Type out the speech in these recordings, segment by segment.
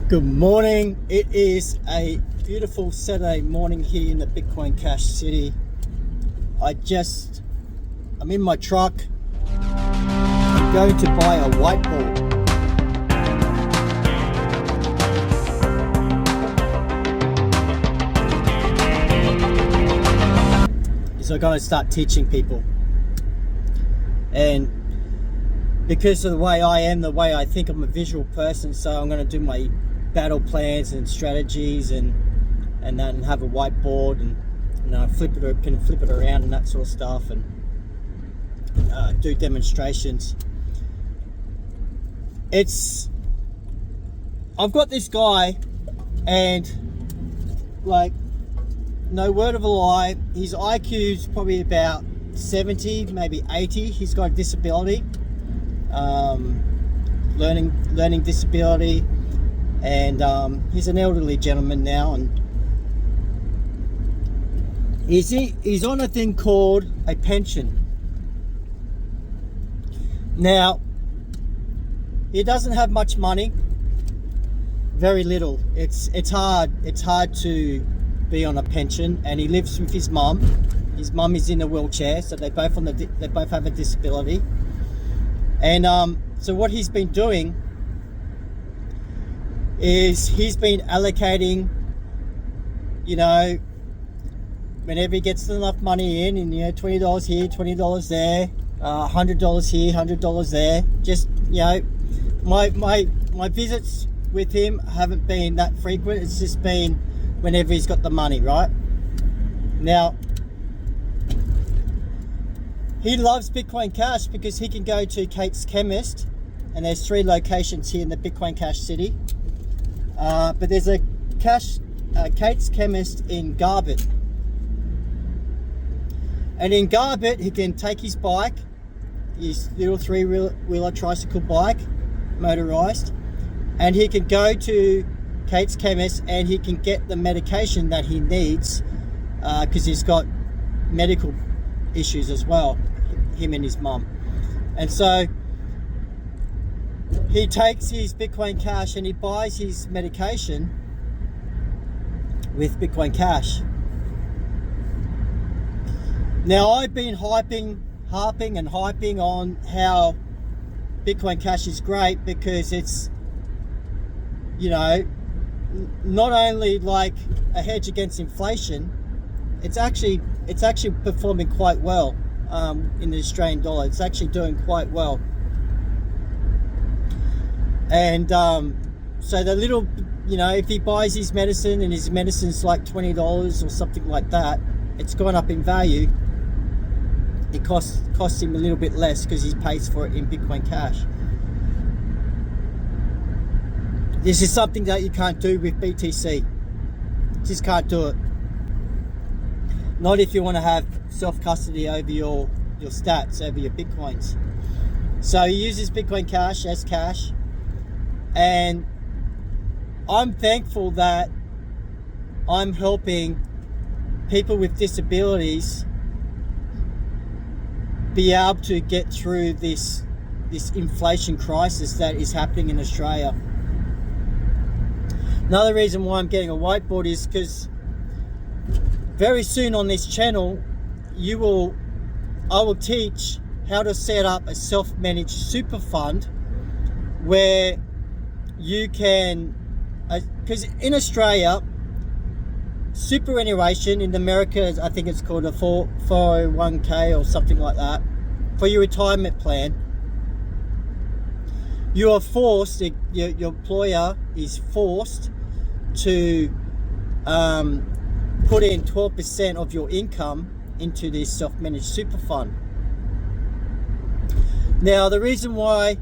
Good morning. It is a beautiful Saturday morning here in the Bitcoin Cash City. I'm in my truck. I'm going to buy a whiteboard. So I'm going to start teaching people. And because of the way I am, the way I think, I'm a visual person, so I'm going to do my battle plans and strategies and then have a whiteboard and can flip it around and that sort of stuff, and do demonstrations. I've got this guy, and like, no word of a lie, his IQ's probably about 70, maybe 80. He's got a disability, learning disability, and he's an elderly gentleman now, and he's on a thing called a pension. Now, he doesn't have much money, very little. It's hard to be on a pension, and he lives with his mum. His mum is in a wheelchair, so they both have a disability. And so what he's been doing is he's been allocating, whenever he gets enough money in, and $20 here, $20 there, $100 here, $100 there. Just my visits with him haven't been that frequent. It's just been whenever he's got the money, right? Now, he loves Bitcoin Cash because he can go to Kate's Chemist, and there's 3 locations here in the Bitcoin Cash City. But there's a Kate's Chemist in Garbett. And in Garbett, he can take his bike, his little 3-wheeler tricycle bike, motorized, and he can go to Kate's Chemist and he can get the medication that he needs, because he's got medical issues as well, him and his mum. And so he takes his Bitcoin Cash and he buys his medication with Bitcoin Cash. Now, I've been harping on how Bitcoin Cash is great because it's, not only like a hedge against inflation, it's actually performing quite well in the Australian dollar. It's actually doing quite well. And so the little, if he buys his medicine and his medicine's like $20 or something like that, it's gone up in value. It costs him a little bit less because he pays for it in Bitcoin Cash. This is something that you can't do with BTC. Just can't do it. Not if you want to have self-custody over your stats, over your Bitcoins. So he uses Bitcoin Cash as cash. And I'm thankful that I'm helping people with disabilities be able to get through this inflation crisis that is happening in Australia. Another reason why I'm getting a whiteboard is because very soon on this channel, I will teach how to set up a self-managed super fund where you can, because in Australia, superannuation, in America, I think it's called a 401k or something like that, for your retirement plan, you are forced, your employer is forced to put in 12% of your income into this self-managed super fund. Now, the reason why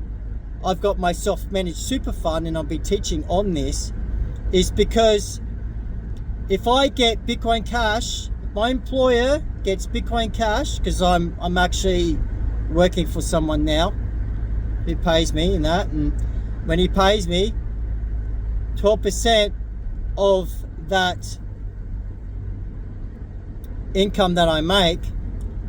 I've got my self-managed super fund and I'll be teaching on this is because if I get Bitcoin Cash, my employer gets Bitcoin Cash, because I'm actually working for someone now who pays me in that, and when he pays me, 12% of that income that I make,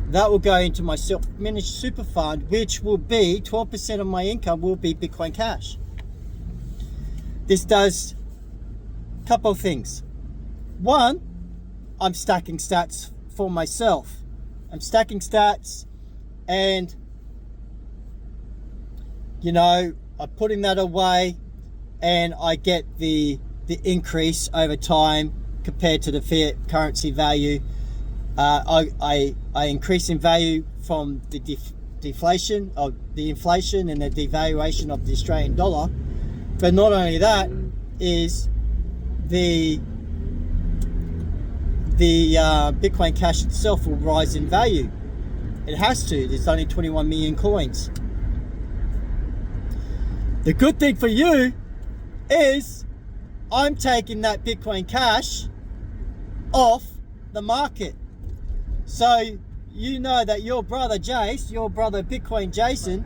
that will go into my self-managed super fund, which will be 12% of my income will be Bitcoin Cash. This does couple of things. One, I'm stacking sats for myself. I'm stacking stats, and you know, I'm putting that away, and I get the increase over time compared to the fiat currency value. I increase in value from the deflation of the inflation and the devaluation of the Australian dollar. But not only that, is the Bitcoin Cash itself will rise in value. It has to. There's only 21 million coins. The good thing for you is I'm taking that Bitcoin Cash off the market. So you know that your brother Jace, your brother Bitcoin Jason,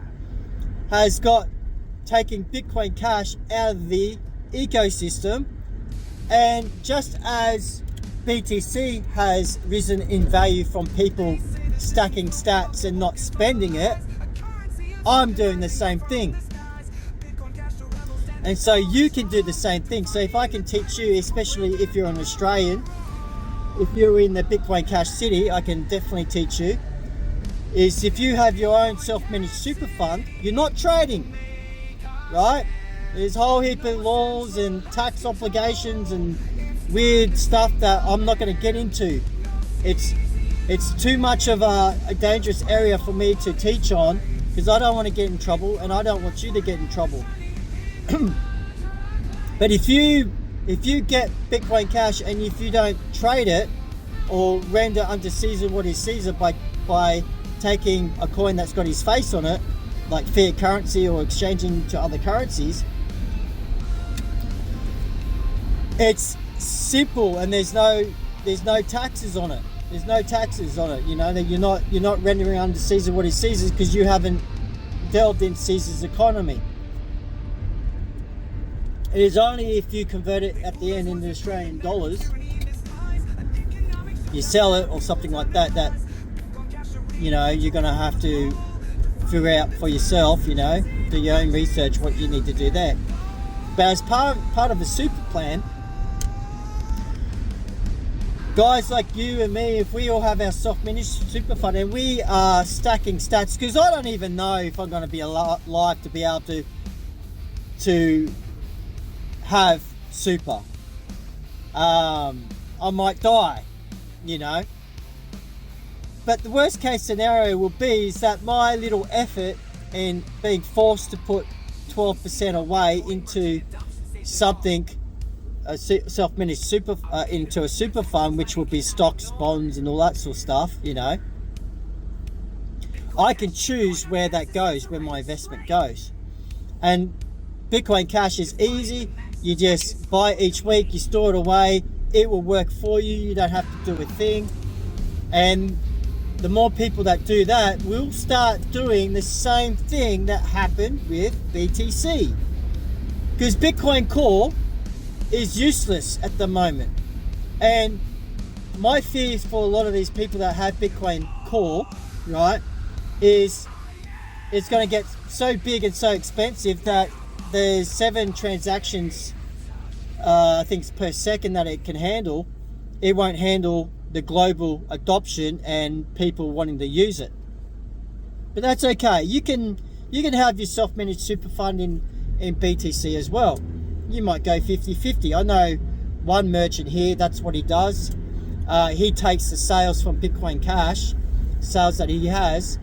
has got taking Bitcoin Cash out of the ecosystem, and just as BTC has risen in value from people stacking stats and not spending it, I'm doing the same thing. And so you can do the same thing. So if I can teach you, especially if you're an Australian, if you're in the Bitcoin Cash city, I can definitely teach you, is if you have your own self-managed super fund, you're not trading, right? There's a whole heap of laws and tax obligations and weird stuff that I'm not going to get into. It's too much of a dangerous area for me to teach on, because I don't want to get in trouble, and I don't want you to get in trouble. But if you get Bitcoin Cash and if you don't trade it or render unto Caesar what is Caesar by taking a coin that's got his face on it, like fiat currency, or exchanging to other currencies, it's simple, and there's no taxes on it. There's no taxes on it. You know that you're not rendering unto Caesar what is Caesar's, because you haven't delved in Caesar's economy. It is only if you convert it at the end into Australian dollars, you sell it or something like that, that you're going to have to figure out for yourself, do your own research, what you need to do there. But as part of the super plan, guys like you and me, if we all have our self-managed super fund and we are stacking stats, because I don't even know if I'm going to be alive to be able to have super. I might die, but the worst case scenario will be is that my little effort in being forced to put 12% away into something, a self-managed super, into a super fund, which will be stocks, bonds, and all that sort of stuff. I can choose where that goes, where my investment goes. And Bitcoin Cash is easy. You just buy it each week, you store it away, it will work for you, you don't have to do a thing. And the more people that do that will start doing the same thing that happened with BTC. Because Bitcoin Core is useless at the moment. And my fears for a lot of these people that have Bitcoin Core, right, is it's going to get so big and so expensive that there's 7 transactions, I think it's per second, that it can handle. It won't handle the global adoption and people wanting to use it. But that's okay. You can have your self-managed super fund in BTC as well. You might go 50-50. I know one merchant here, that's what he does. He takes the sales from Bitcoin Cash, sales that he has,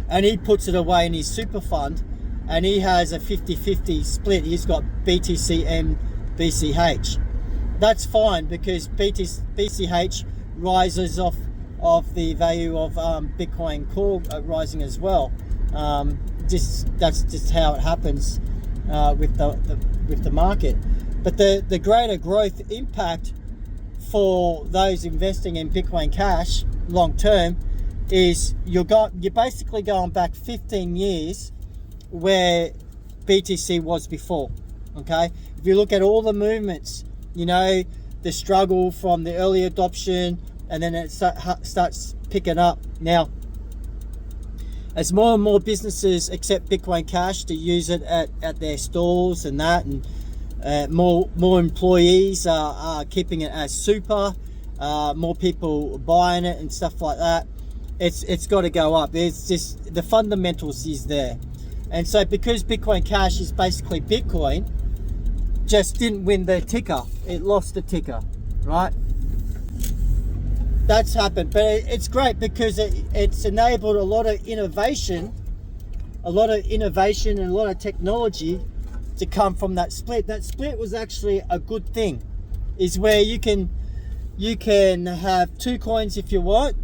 and he puts it away in his super fund. And he has a 50-50 split. He's got BTC and BCH. That's fine, because BCH rises off of the value of Bitcoin Core rising as well. That's just how it happens with the market. But the greater growth impact for those investing in Bitcoin Cash long term is you're basically going back 15 years where BTC was before. Okay, if you look at all the movements, the struggle from the early adoption, and then it starts picking up. Now, as more and more businesses accept Bitcoin Cash to use it at their stores and that, and More employees are keeping it as super. More people buying it and stuff like that. It's got to go up. There's just the fundamentals is there, and so because Bitcoin Cash is basically Bitcoin, just didn't win the ticker. It lost the ticker, right? That's happened, but it's great because it's enabled a lot of innovation, and a lot of technology to come from that split. That split was actually a good thing, is where you can have two coins if you want,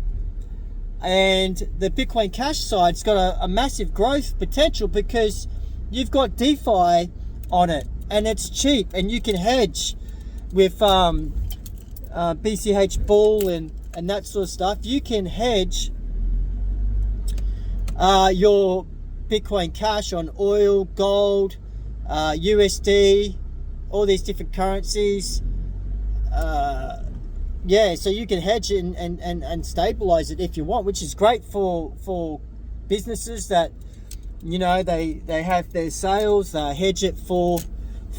and the Bitcoin Cash side's got a massive growth potential because you've got DeFi on it and it's cheap, and you can hedge with BCH Bull and that sort of stuff. You can hedge your Bitcoin Cash on oil, gold, USD, all these different currencies. Yeah, so you can hedge it and stabilize it if you want, which is great for businesses that, you know, they have their sales, hedge it for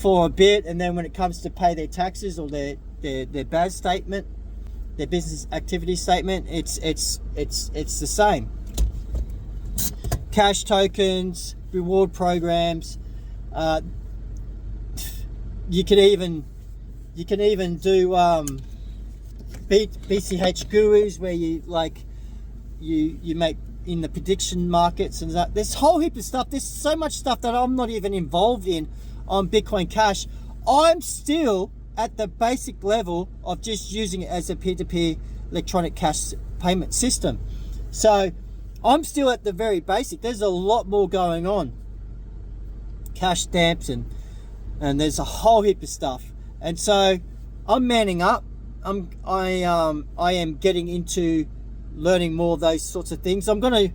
a bit, and then when it comes to pay their taxes or their BAS statement, their business activity statement, it's the same. Cash tokens, reward programs. You can even do BCH gurus, where you make in the prediction markets and that. There's a whole heap of stuff. There's so much stuff that I'm not even involved in on Bitcoin Cash. I'm still at the basic level of just using it as a peer-to-peer electronic cash payment system. So I'm still at the very basic. There's a lot more going on. Cash stamps and there's a whole heap of stuff. And so I'm manning up. I am getting into learning more of those sorts of things. I'm going to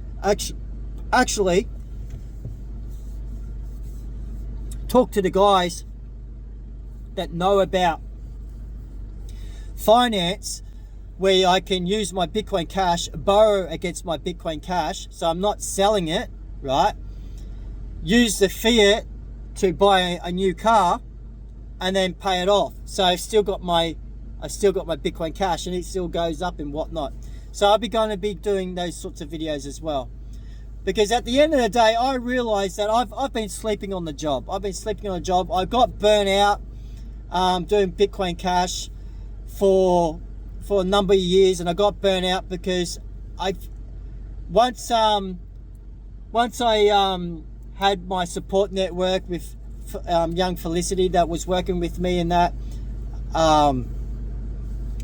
actually talk to the guys that know about finance, where I can use my Bitcoin Cash, borrow against my Bitcoin Cash, so I'm not selling it, right? Use the fiat to buy a new car and then pay it off. So I've still got my Bitcoin Cash, and it still goes up and whatnot. So I'll be going to be doing those sorts of videos as well, because at the end of the day, I realized that I've been sleeping on the job. I got burnt out doing Bitcoin Cash for a number of years, and I got burnt out because once I had my support network with young Felicity that was working with me in that,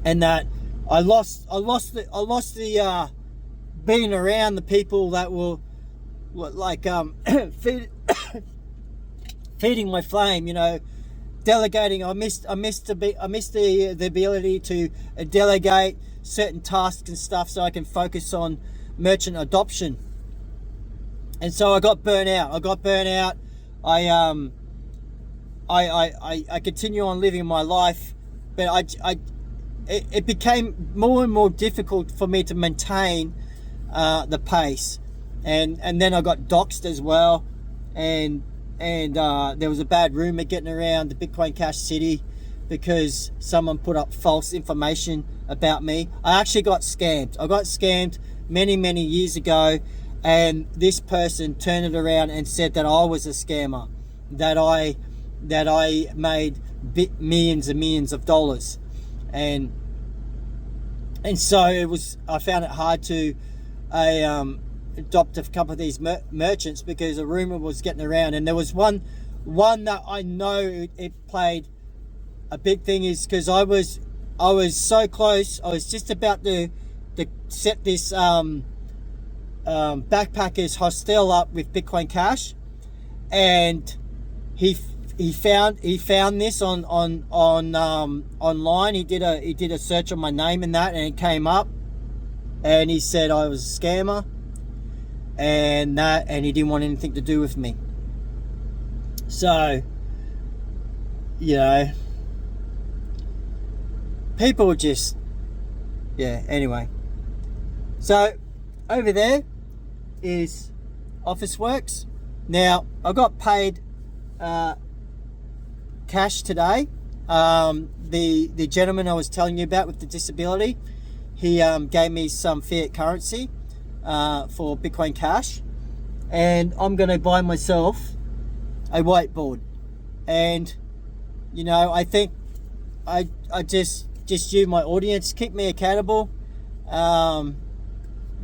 and that I lost the being around the people that were like feeding my flame, you know, delegating. I missed the ability to delegate certain tasks and stuff so I can focus on merchant adoption. And so I got burnt out. I continue on living my life, but it became more and more difficult for me to maintain the pace, and then I got doxxed as well, and there was a bad rumor getting around the Bitcoin Cash City because someone put up false information about me. I actually got scammed. I got scammed many years ago, and this person turned it around and said that I was a scammer, that I made millions and millions of dollars, and so I found it hard to adopt a couple of these merchants because a rumor was getting around. And there was one that I know it played a big thing, is because I was so close. I was just about to set this backpackers hostel up with Bitcoin Cash, and he found this on online. He did a search on my name and that, and it came up, and he said I was a scammer, and he didn't want anything to do with me. So, you know, people just, yeah, anyway. So over there is Officeworks. Now I got paid cash today. The gentleman I was telling you about with the disability, he gave me some fiat currency for Bitcoin Cash, and I'm going to buy myself a whiteboard. And you know, I think I just you, my audience, keep me accountable,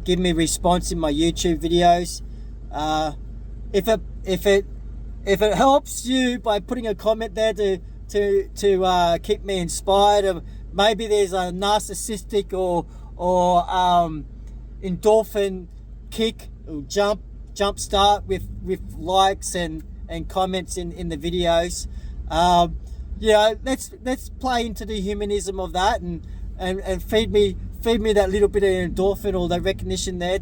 give me response in my YouTube videos. If it helps you by putting a comment there to keep me inspired, or maybe there's a narcissistic or endorphin kick or jump start with likes and comments in the videos. Let's play into the humanism of that and feed me that little bit of endorphin or that recognition there,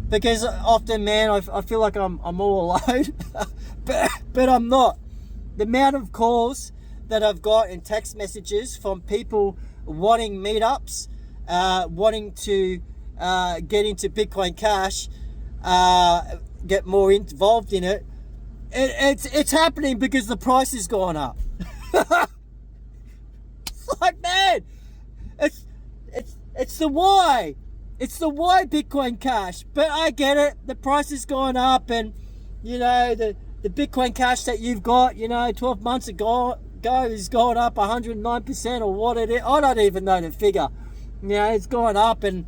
because often, man, I feel like I'm all alone, but I'm not. The amount of calls that I've got and text messages from people wanting meetups, wanting to get into Bitcoin Cash, get more involved in it. It's happening because the price has gone up. It's like, man, it's the why. It's the why Bitcoin Cash. But I get it. The price has gone up, and you know, the Bitcoin Cash that you've got, you know, 12 months ago has gone up 109% or what it is. I don't even know the figure. You know, it's gone up and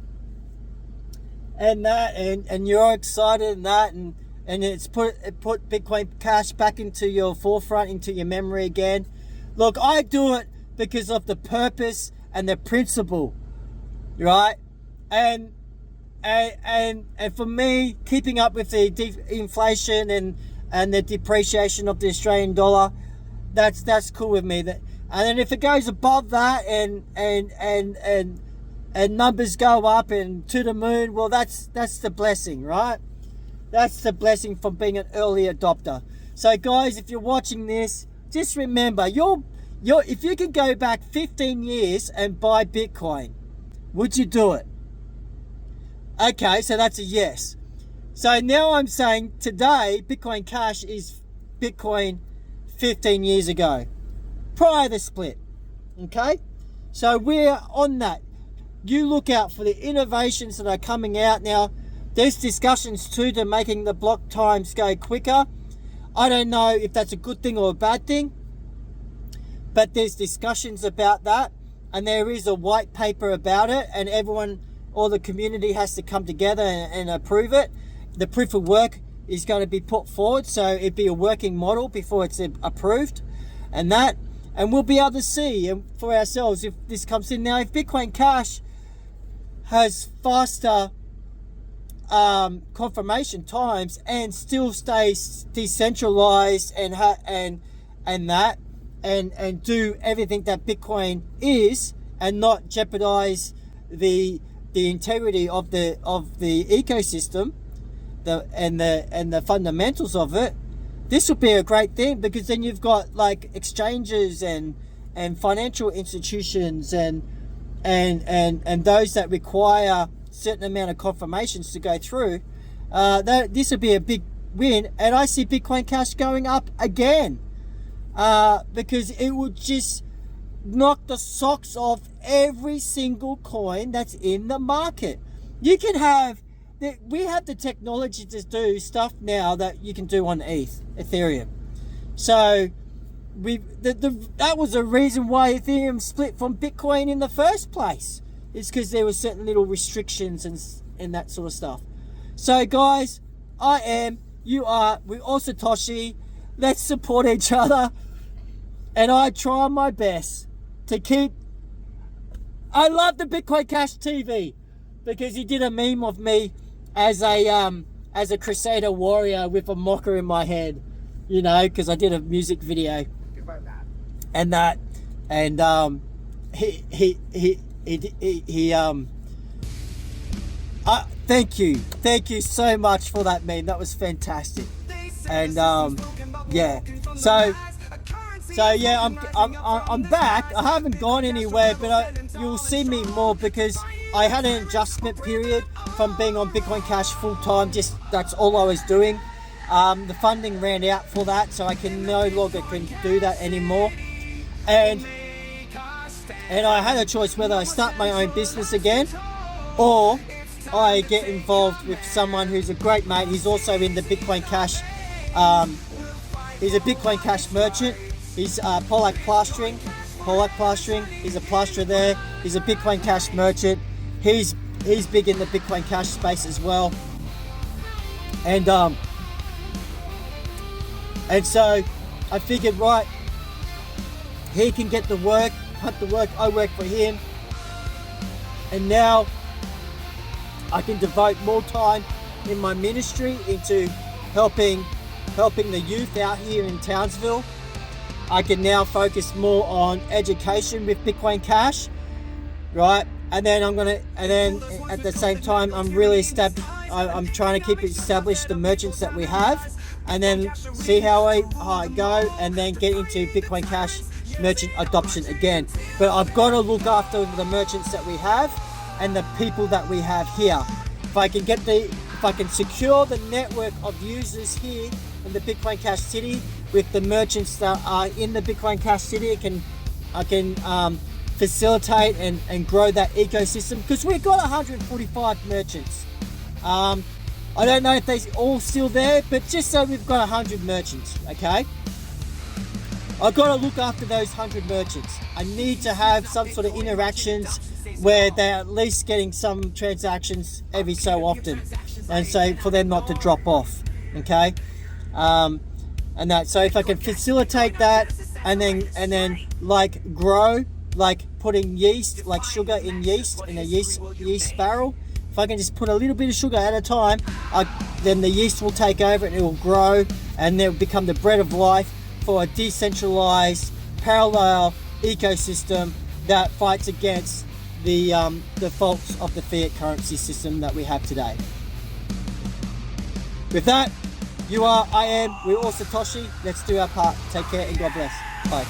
you're excited and that, and it's put Bitcoin Cash back into your forefront, into your memory again. Look, I do it because of the purpose and the principle, right? And for me, keeping up with the inflation and the depreciation of the Australian dollar, that's cool with me. And then if it goes above that and numbers go up and to the moon, well, that's the blessing, right? That's the blessing from being an early adopter. So guys, if you're watching this, just remember, if you could go back 15 years and buy Bitcoin, would you do it? Okay, so that's a yes. So now I'm saying today, Bitcoin Cash is Bitcoin 15 years ago, prior to the split. Okay? So we're on that. You look out for the innovations that are coming out now. There's discussions too to making the block times go quicker. I don't know if that's a good thing or a bad thing, but there's discussions about that, and there is a white paper about it, and everyone, all the community has to come together and approve it. The proof of work is going to be put forward, so it'd be a working model before it's approved, and we'll be able to see for ourselves if this comes in. Now, if Bitcoin Cash has faster confirmation times and still stays decentralized and do everything that Bitcoin is, and not jeopardize the integrity of the ecosystem, and the fundamentals of it, this would be a great thing, because then you've got like exchanges and financial institutions and those that require certain amount of confirmations to go through. This would be a big win, and I see Bitcoin Cash going up again, because it would just knock the socks off every single coin that's in the market. We have the technology to do stuff now that you can do on Ethereum. So that was the reason why Ethereum split from Bitcoin in the first place. It's because there were certain little restrictions and that sort of stuff. So guys, you are, we're all Satoshi. Let's support each other. And I try my best to keep. I love the Bitcoin Cash TV, because he did a meme of me as a Crusader warrior with a mocker in my head, you know, because I did a music video. And thank you so much for that meme. That was fantastic. And yeah, so yeah, I'm back. I haven't gone anywhere, but you'll see me more, because I had an adjustment period from being on Bitcoin Cash full time. Just that's all I was doing, The funding ran out for that, so I can no longer do that anymore. And I had a choice whether I start my own business again or I get involved with someone who's a great mate. He's also in the Bitcoin Cash. He's a Bitcoin Cash merchant. He's Pollack Plastering. He's a plasterer there. He's a Bitcoin Cash merchant. He's big in the Bitcoin Cash space as well. And so I figured, right, he can get the work, hunt the work, I work for him. And now I can devote more time in my ministry into helping the youth out here in Townsville. I can now focus more on education with Bitcoin Cash, right? And then at the same time, I'm trying to keep established the merchants that we have, and then see how I go, and then get into Bitcoin Cash merchant adoption again. But I've got to look after the merchants that we have and the people that we have here. If I can secure the network of users here in the Bitcoin Cash City with the merchants that are in the Bitcoin Cash City, I can facilitate and grow that ecosystem, because we've got 145 merchants. I don't know if they're all still there, but just so we've got 100 merchants, okay? I've got to look after those 100 merchants. I need to have some sort of interactions where they're at least getting some transactions every so often, and so for them not to drop off, okay? And that, so if I can facilitate that, and then like grow, like putting yeast, like sugar in a yeast barrel. If I can just put a little bit of sugar at a time, then the yeast will take over and it will grow, and it will become the bread of life for a decentralized, parallel ecosystem that fights against the faults of the fiat currency system that we have today. With that, you are, I am, we're all Satoshi. Let's do our part. Take care and God bless. Bye.